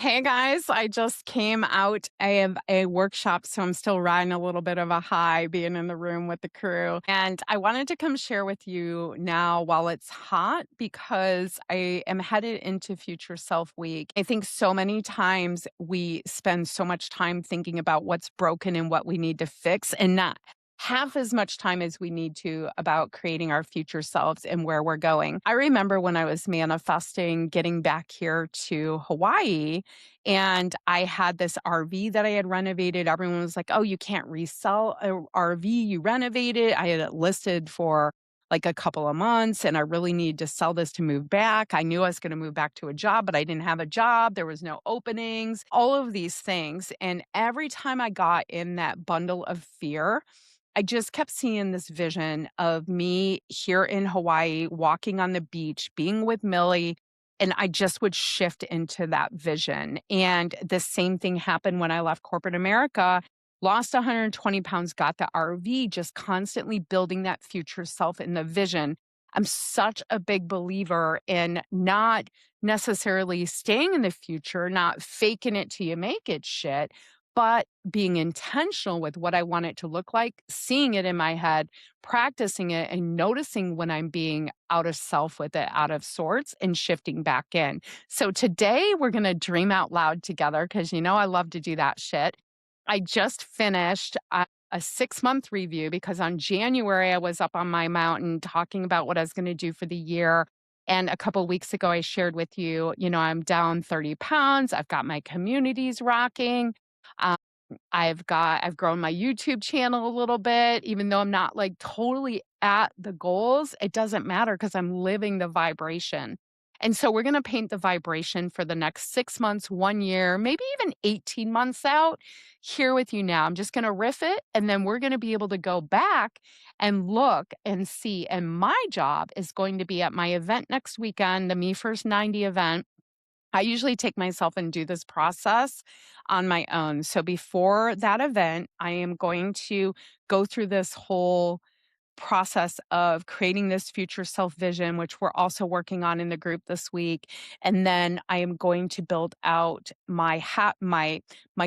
Hey guys, I just came out of a workshop, so I'm still riding a little bit of a high being in the room with the crew. And I wanted to come share with you now while it's hot because I am headed into Future Self Week. I think so many times we spend so much time thinking about what's broken and what we need to fix and not half as much time as we need to about creating our future selves and where we're going. I remember when I was manifesting getting back here to Hawaii and I had this RV that I had renovated. Everyone was like, "Oh, you can't resell a RV you renovated." I had it listed for like a couple of months and I really needed to sell this to move back. I knew I was going to move back to a job, but I didn't have a job. There was no openings, all of these things. And every time I got in that bundle of fear, I just kept seeing this vision of me here in Hawaii, walking on the beach, being with Millie, and I just would shift into that vision. And the same thing happened when I left corporate America, lost 120 pounds, got the RV, just constantly building that future self in the vision. I'm such a big believer in not necessarily staying in the future, not faking it till you make it shit, but being intentional with what I want it to look like, seeing it in my head, practicing it, and noticing when I'm being out of self with it, out of sorts, and shifting back in. So today we're going to dream out loud together because you know I love to do that shit. I just finished a 6 month review because on January I was up on my mountain talking about what I was going to do for the year. And a couple weeks ago, I shared with you, I'm down 30 pounds. I've got my communities rocking. Um, I've grown my YouTube channel a little bit, even though I'm not like totally at the goals. It doesn't matter because I'm living the vibration. And so we're going to paint the vibration for the next 6 months, 1 year, maybe even 18 months out here with you now. I'm just going to riff it and then we're going to be able to go back and look and see. And my job is going to be at my event next weekend, the Me First 90 event. I usually take myself and do this process on my own. So before that event, I am going to go through this whole process of creating this future self vision, which we're also working on in the group this week. And then I am going to build out my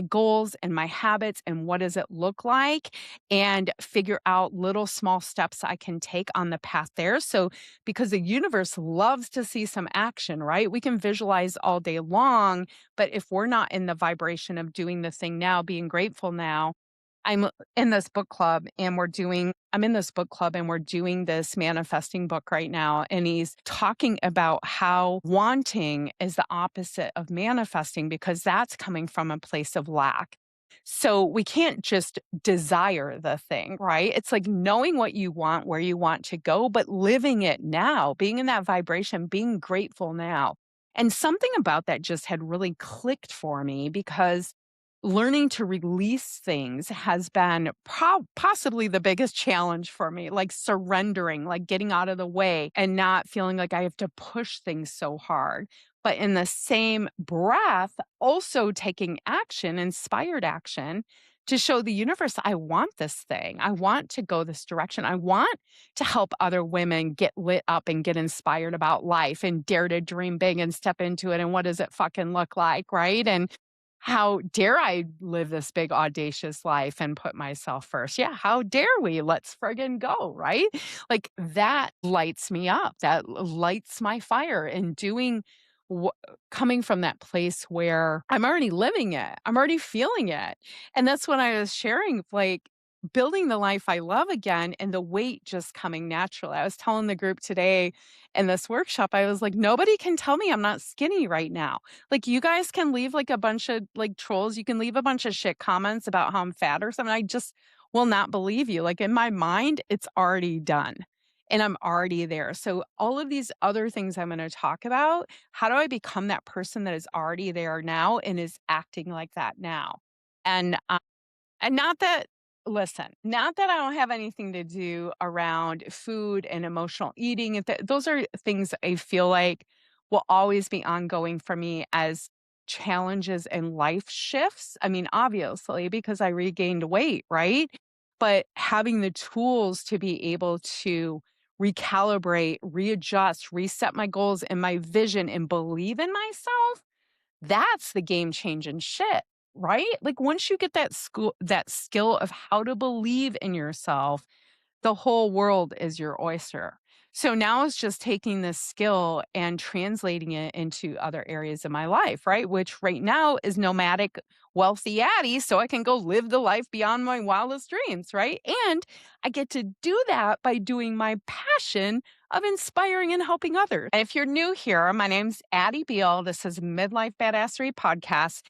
goals and my habits and what does it look like and figure out little small steps I can take on the path there. So because the universe loves to see some action, right? We can visualize all day long, but if we're not in the vibration of doing the thing now, being grateful now, I'm in this book club and I'm in this book club and we're doing this manifesting book right now. And he's talking about how wanting is the opposite of manifesting because that's coming from a place of lack. So we can't just desire the thing, right? It's like knowing what you want, where you want to go, but living it now, being in that vibration, being grateful now. And something about that just had really clicked for me because learning to release things has been possibly the biggest challenge for me, like surrendering, like getting out of the way and not feeling like I have to push things so hard. But in the same breath, also taking action, inspired action to show the universe, I want this thing. I want to go this direction. I want to help other women get lit up and get inspired about life and dare to dream big and step into it. And what does it fucking look like? Right. And how dare I live this big audacious life and put myself first? Yeah, how dare we? Let's friggin' go, right? Like that lights me up. That lights my fire and wh- coming from that place where I'm already living it. I'm already feeling it. And that's when I was sharing like building the life I love again and the weight just coming naturally. I was telling the group today in this workshop, I was like, nobody can tell me I'm not skinny right now. Like you guys can leave like a bunch of like trolls. You can leave a bunch of shit comments about how I'm fat or something. I just will not believe you. Like in my mind, it's already done and I'm already there. So all of these other things I'm going to talk about, how do I become that person that is already there now and is acting like that now? And and not that listen, not that I don't have anything to do around food and emotional eating. Those are things I feel like will always be ongoing for me as challenges and life shifts. I mean, obviously, because I regained weight, right? But having the tools to be able to recalibrate, readjust, reset my goals and my vision and believe in myself, That's the game changing shit, right? Like once you get that skill of how to believe in yourself, the whole world is your oyster. So now it's just taking this skill and translating it into other areas of my life, right? Which right now is nomadic, wealthy Addie, so I can go live the life beyond my wildest dreams, right? And I get to do that by doing my passion of inspiring and helping others. If you're new here, my name's Addie Beall. This is Midlife Badassery podcast.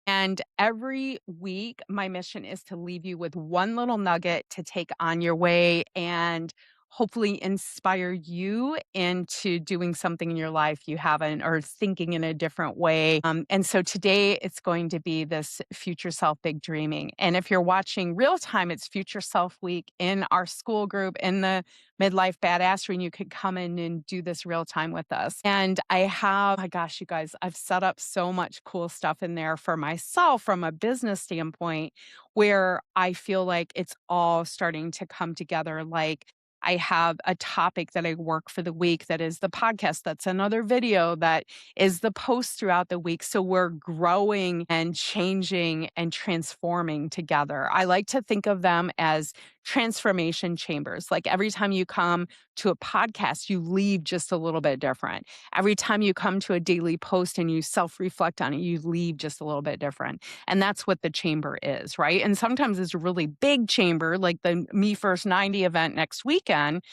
And every week, my mission is to leave you with one little nugget to take on your way and hopefully inspire you into doing something in your life you haven't or thinking in a different way. And so today it's going to be this future self big dreaming. And if you're watching real time, it's Future Self Week in our school group in the Midlife Badassery, and you could come in and do this real time with us. And I have, my gosh, you guys, I've set up so much cool stuff in there for myself from a business standpoint where I feel like it's all starting to come together. Like I have a topic that I work for the week that is the podcast. That's another video that is the post throughout the week. So we're growing and changing and transforming together. I like to think of them as transformation chambers. Like every time you come to a podcast, you leave just a little bit different. Every time you come to a daily post and you self reflect on it, you leave just a little bit different. And that's what the chamber is, right? And sometimes it's a really big chamber, like the Me First 90 event next weekend,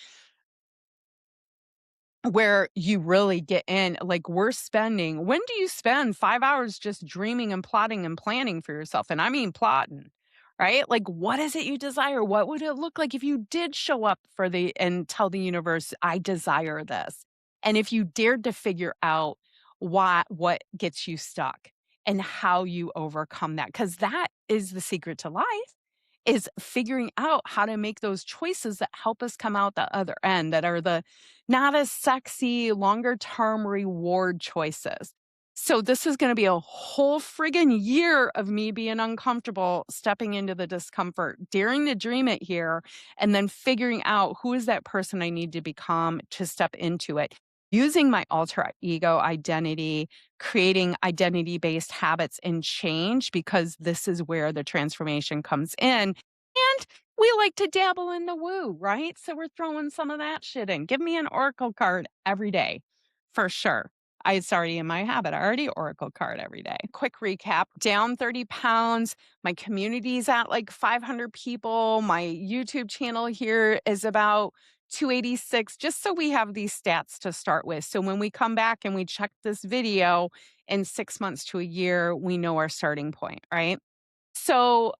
where you really get in. Like when do you spend 5 hours just dreaming and plotting and planning for yourself? And I mean plotting, right? Like what is it you desire? What would it look like if you did show up and tell the universe, I desire this? And if you dared to figure out what gets you stuck and how you overcome that, because that is the secret to life, is figuring out how to make those choices that help us come out the other end, that are the not as sexy, longer term reward choices. So, this is going to be a whole friggin' year of me being uncomfortable, stepping into the discomfort, daring to dream it here, and then figuring out who is that person I need to become to step into it. Using my alter ego identity, creating identity based habits and change, because this is where the transformation comes in. And we like to dabble in the woo, right? So we're throwing some of that shit in. Give me an oracle card every day for sure. It's already in my habit. I already oracle card every day. Quick recap: down 30 pounds. My community's at like 500 people. My YouTube channel here is about 286, just so we have these stats to start with. So when we come back and we check this video in 6 months to a year, we know our starting point, right? So,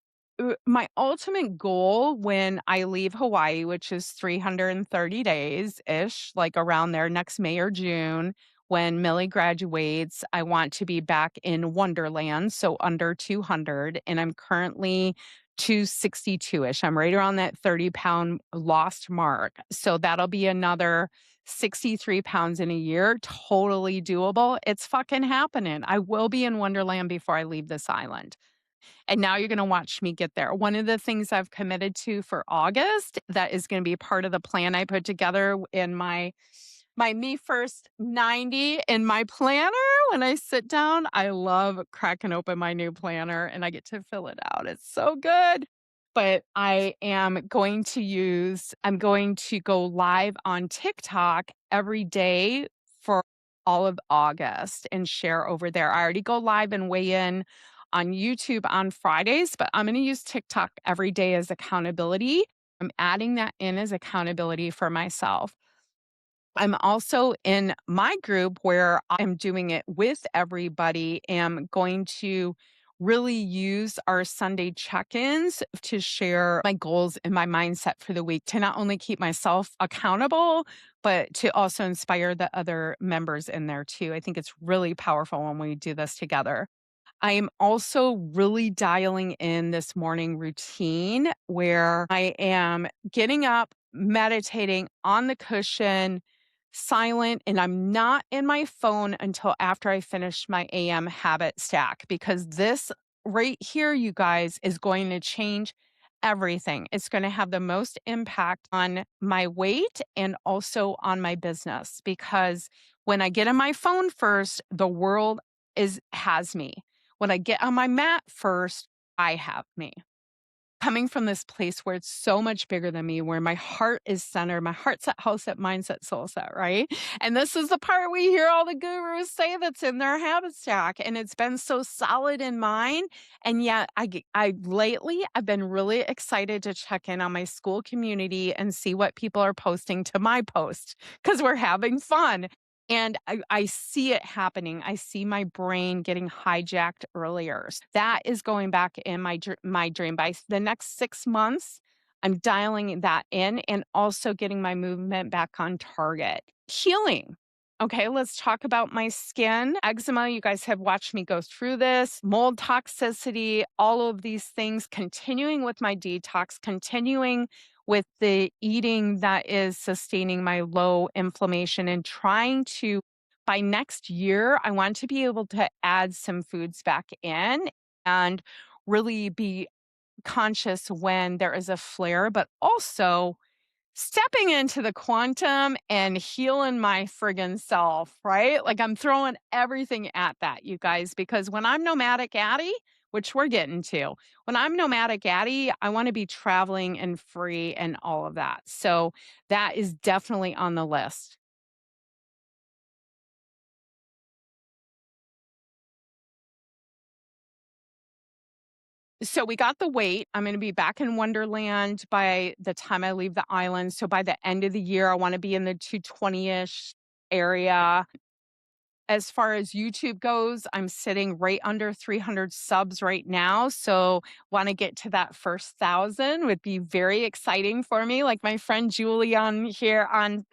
my ultimate goal when I leave Hawaii, which is 330 days ish, like around there next May or June, when Millie graduates, I want to be back in Wonderland, so under 200. And I'm currently 262 ish. I'm right around that 30-pound lost mark. So that'll be another 63 pounds in a year. Totally doable. It's fucking happening. I will be in Wonderland before I leave this island. And now you're going to watch me get there. One of the things I've committed to for August that is going to be part of the plan I put together in my Me First 90 in my planner. When I sit down, I love cracking open my new planner and I get to fill it out. It's so good. But I'm going to go live on TikTok every day for all of August and share over there. I already go live and weigh in on YouTube on Fridays, but I'm going to use TikTok every day as accountability. I'm adding that in as accountability for myself. I'm also in my group where I'm doing it with everybody. Am going to really use our Sunday check-ins to share my goals and my mindset for the week, to not only keep myself accountable, but to also inspire the other members in there too. I think it's really powerful when we do this together. I am also really dialing in this morning routine where I am getting up, meditating on the cushion, silent, and I'm not in my phone until after I finish my AM habit stack, because this right here, you guys, is going to change everything. It's going to have the most impact on my weight and also on my business, because when I get in my phone first, the world is has me. When I get on my mat first, I have me. Coming from this place where it's so much bigger than me, where my heart is centered, my heart set, house set, mindset, soul set, right? And this is the part we hear all the gurus say that's in their habit stack. And it's been so solid in mine. And yet I lately I've been really excited to check in on my school community and see what people are posting to my post because we're having fun. And I see it happening. I see my brain getting hijacked earlier. That is going back in my dream. By the next 6 months, I'm dialing that in and also getting my movement back on target. Healing. Okay, let's talk about my skin. Eczema, you guys have watched me go through this. Mold toxicity, all of these things, continuing with my detox, continuing with the eating that is sustaining my low inflammation and trying to, by next year, I want to be able to add some foods back in and really be conscious when there is a flare, but also stepping into the quantum and healing my friggin' self, right? Like I'm throwing everything at that, you guys, because when I'm nomadic Addie, which we're getting to, when I'm nomadic Addie, I want to be traveling and free and all of that. So that is definitely on the list. So we got the weight. I'm going to be back in Wonderland by the time I leave the island. So by the end of the year, I want to be in the 220-ish area. As far as YouTube goes, I'm sitting right under 300 subs right now. So want to get to that first 1,000 would be very exciting for me. Like my friend Julie on here on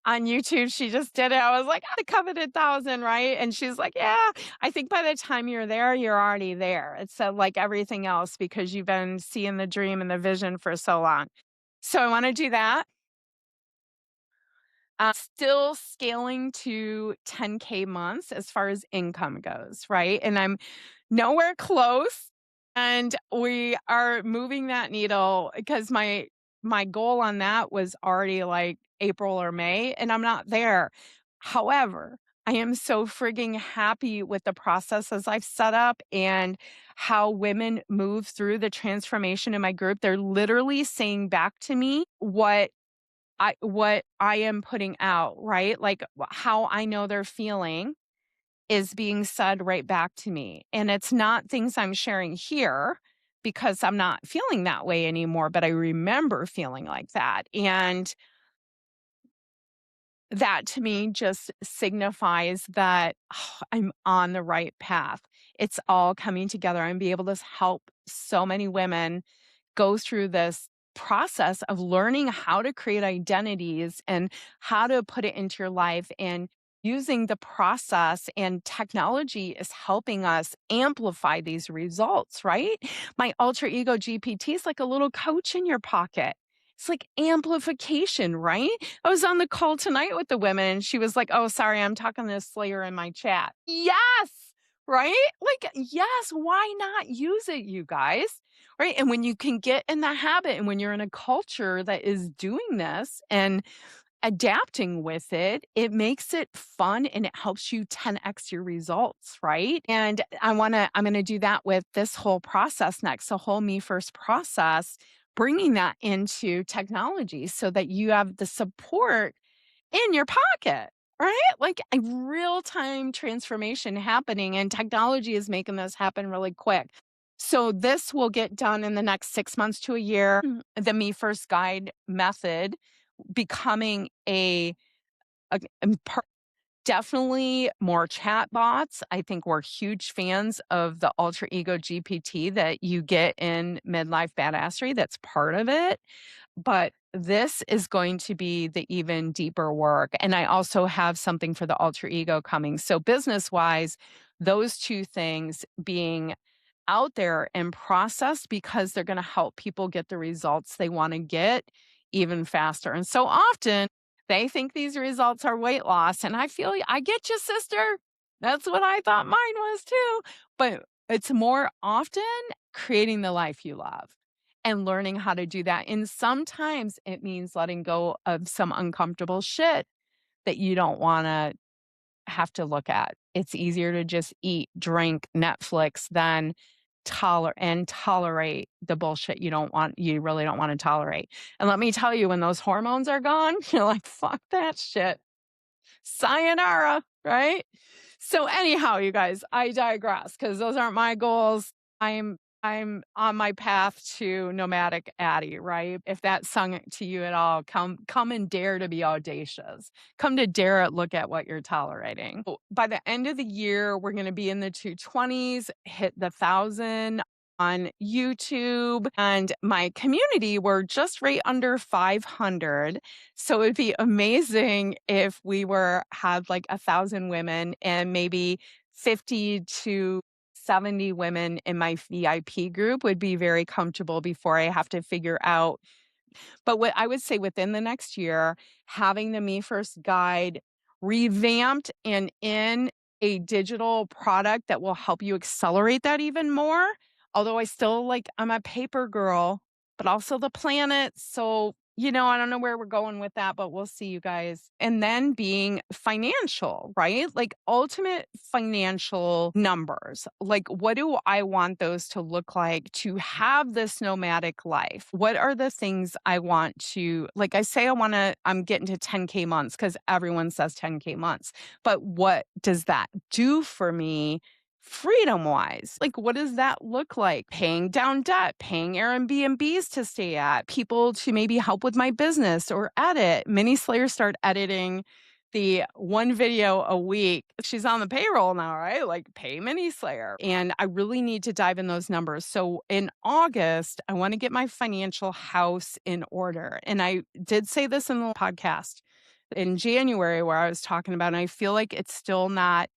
YouTube, she just did it. I was like, the coveted 1,000, right? And she's like, yeah, I think by the time you're there, you're already there. It's like everything else because you've been seeing the dream and the vision for so long. So I want to do that. Still scaling to 10K months as far as income goes, right? And I'm nowhere close. And we are moving that needle because my goal on that was already like April or May, and I'm not there. However, I am so frigging happy with the processes I've set up and how women move through the transformation in my group. They're literally saying back to me what I am putting out, right? Like how I know they're feeling is being said right back to me. And it's not things I'm sharing here because I'm not feeling that way anymore, but I remember feeling like that. And that to me just signifies that I'm on the right path. It's all coming together. I'm be able to help so many women go through this process of learning how to create identities and how to put it into your life and using the process and technology is helping us amplify these results, right? My alter ego GPT is like a little coach in your pocket. It's like amplification, right? I was on the call tonight with the women and she was like, "Oh, sorry, I'm talking to Slayer in my chat." Yes, right? Like, yes, why not use it, you guys? Right? And when you can get in the habit and when you're in a culture that is doing this and adapting with it, it makes it fun and it helps you 10x your results, right? And I'm going to do that with this whole process next, the whole me first process, bringing that into technology so that you have the support in your pocket, right? Like a real time transformation happening, and technology is making this happen really quick. So, this will get done in the next 6 months to a year. The Me First Guide method becoming a definitely more chat bots. I think we're huge fans of the alter ego GPT that you get in Midlife Badassery. That's part of it. But this is going to be the even deeper work. And I also have something for the alter ego coming. So, business wise, those two things being out there and processed because they're going to help people get the results they want to get even faster. And so often they think these results are weight loss. And I get you, sister. That's what I thought mine was too. But it's more often creating the life you love and learning how to do that. And sometimes it means letting go of some uncomfortable shit that you don't want to have to look at. it's easier to just eat, drink, Netflix than tolerate the bullshit you really don't want to tolerate. And let me tell you, when those hormones are gone, you're like, fuck that shit. Sayonara, right? So anyhow, you guys, I digress because those aren't my goals. I'm on my path to nomadic Addie, right? If that sung to you at all, come and dare to be audacious. Come to dare look at what you're tolerating. By the end of the year, we're going to be in the 220s, hit the 1,000 on YouTube, and my community, we're just right under 500. So it'd be amazing if we had like 1,000 women and maybe 50 to 70 women in my VIP group would be very comfortable before I have to figure out. But what I would say within the next year, having the Me First guide revamped and in a digital product that will help you accelerate that even more. Although I'm a paper girl, but also the planet. So, I don't know where we're going with that, but we'll see, you guys. And then being financial, right? Like ultimate financial numbers. Like, what do I want those to look like to have this nomadic life? What are the things I want to, like I say, I'm getting to 10K months because everyone says 10K months. But what does that do for me? Freedom wise, like what does that look like? Paying down debt, paying Airbnbs to stay at, people to maybe help with my business or edit. Mini Slayer start editing the one video a week. She's on the payroll now, right? Like pay Mini Slayer. And I really need to dive in those numbers. So in August, I want to get my financial house in order. And I did say this in the podcast in January where I was talking about, and I feel like it's still not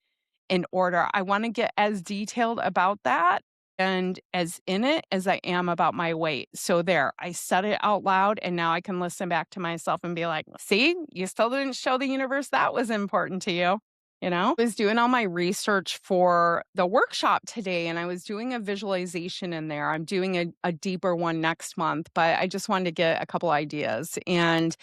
in order. I want to get as detailed about that and as in it as I am about my weight. So there, I said it out loud and now I can listen back to myself and be like, see, you still didn't show the universe that was important to you. I was doing all my research for the workshop today and I was doing a visualization in there. I'm doing a deeper one next month, but I just wanted to get a couple ideas. And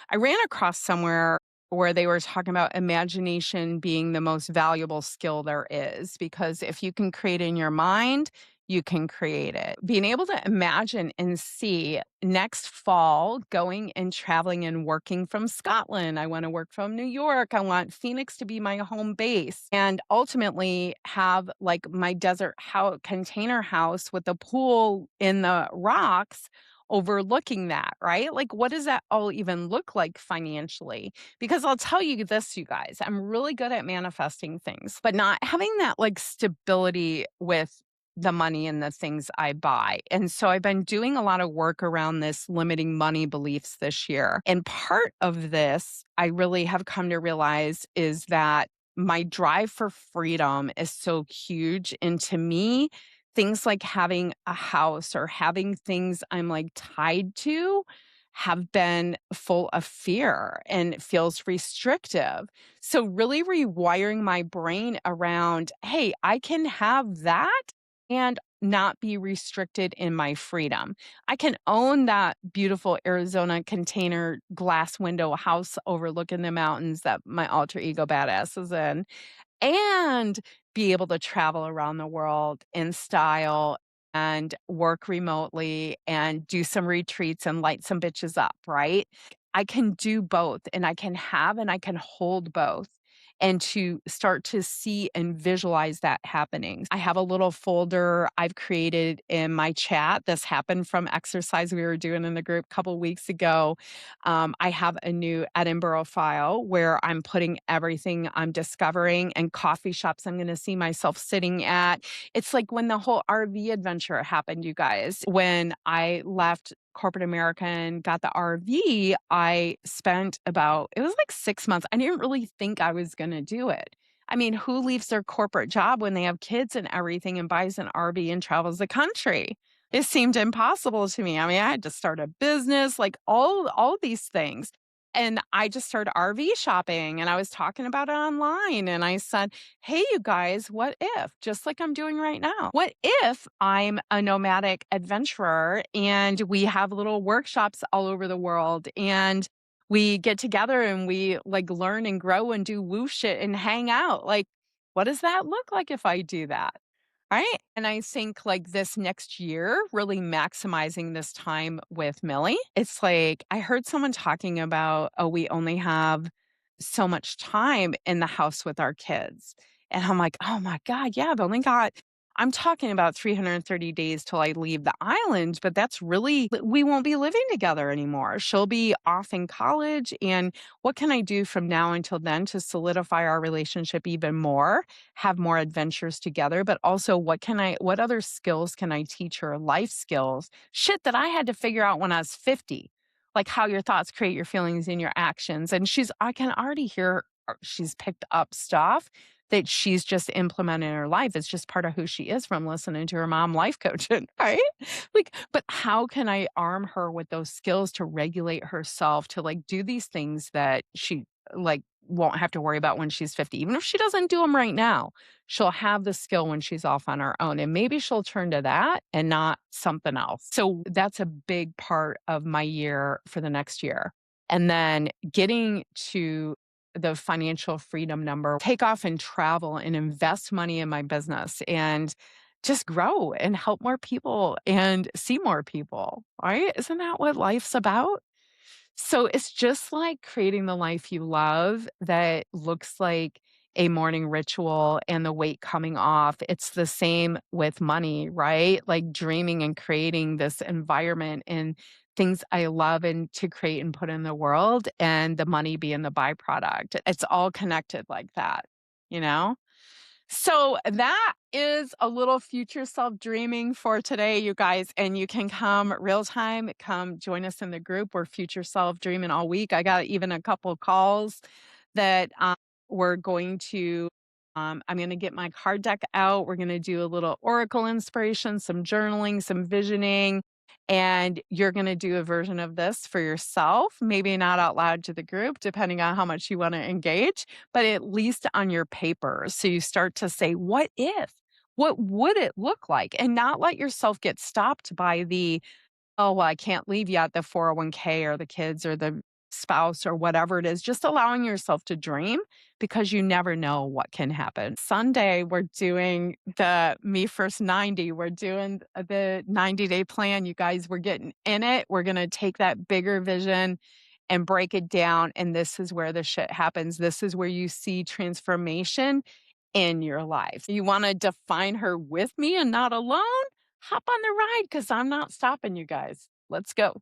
I ran across somewhere where they were talking about imagination being the most valuable skill there is, because if you can create in your mind, you can create it. Being able to imagine and see next fall going and traveling and working from Scotland. I want to work from New York. I want Phoenix to be my home base and ultimately have like my desert house, container house with a pool in the rocks overlooking that, right? Like, what does that all even look like financially? Because I'll tell you this, you guys, I'm really good at manifesting things, but not having that like stability with the money and the things I buy. And so I've been doing a lot of work around this limiting money beliefs this year. And part of this, I really have come to realize is that my drive for freedom is so huge. And to me, things like having a house or having things I'm like tied to have been full of fear and it feels restrictive. So really rewiring my brain around, hey, I can have that and not be restricted in my freedom. I can own that beautiful Arizona container glass window house overlooking the mountains that my alter ego badass is in and be able to travel around the world in style and work remotely and do some retreats and light some bitches up, right? I can do both and I can have and I can hold both and to start to see and visualize that happening. I have a little folder I've created in my chat. This happened from exercise we were doing in the group a couple weeks ago. I have a new Edinburgh file where I'm putting everything I'm discovering and coffee shops I'm going to see myself sitting at. It's like when the whole RV adventure happened, you guys. When I left corporate America and got the RV, I spent it was like 6 months. I didn't really think I was going to do it. I mean, who leaves their corporate job when they have kids and everything and buys an RV and travels the country? It seemed impossible to me. I mean, I had to start a business, like all these things. And I just started RV shopping and I was talking about it online. And I said, hey, you guys, what if, just like I'm doing right now, what if I'm a nomadic adventurer and we have little workshops all over the world and we get together and we like learn and grow and do woo shit and hang out? Like, What does that look like if I do that? Right? And I think like this next year, really maximizing this time with Millie. It's like I heard someone talking about, oh, we only have so much time in the house with our kids. And I'm like, oh my God, yeah, I've only got, I'm talking about 330 days till I leave the island, but that's really, we won't be living together anymore. She'll be off in college. And what can I do from now until then to solidify our relationship even more? Have more adventures together, but also what other skills can I teach her? Life skills, shit that I had to figure out when I was 50, like how your thoughts create your feelings and your actions. And I can already hear she's picked up stuff that she's just implemented in her life. It's just part of who she is from listening to her mom life coaching, right? Like, but how can I arm her with those skills to regulate herself, to like do these things that she like won't have to worry about when she's 50. Even if she doesn't do them right now, she'll have the skill when she's off on her own. And maybe she'll turn to that and not something else. So that's a big part of my year for the next year. And then getting to the financial freedom number, take off and travel and invest money in my business and just grow and help more people and see more people, right? Isn't that what life's about? So it's just like creating the life you love that looks like a morning ritual and the weight coming off. It's the same with money, right? Like dreaming and creating this environment and things I love and to create and put in the world, and the money being the byproduct. It's all connected like that, you know? So that is a little future self dreaming for today, you guys. And you can come real time, come join us in the group. We're future self dreaming all week. I got even a couple calls that we're going to. I'm going to get my card deck out. We're going to do a little oracle inspiration, some journaling, some visioning. And you're going to do a version of this for yourself, maybe not out loud to the group, depending on how much you want to engage, but at least on your paper. So you start to say, what if? What would it look like? And not let yourself get stopped by the, oh, well, I can't leave yet, the 401k or the kids or the spouse or whatever it is, just allowing yourself to dream because you never know what can happen. Sunday, we're doing the Me First 90. We're doing the 90-day plan. You guys, we're getting in it. We're going to take that bigger vision and break it down. And this is where the shit happens. This is where you see transformation in your life. You want to define her with me and not alone? Hop on the ride because I'm not stopping you guys. Let's go.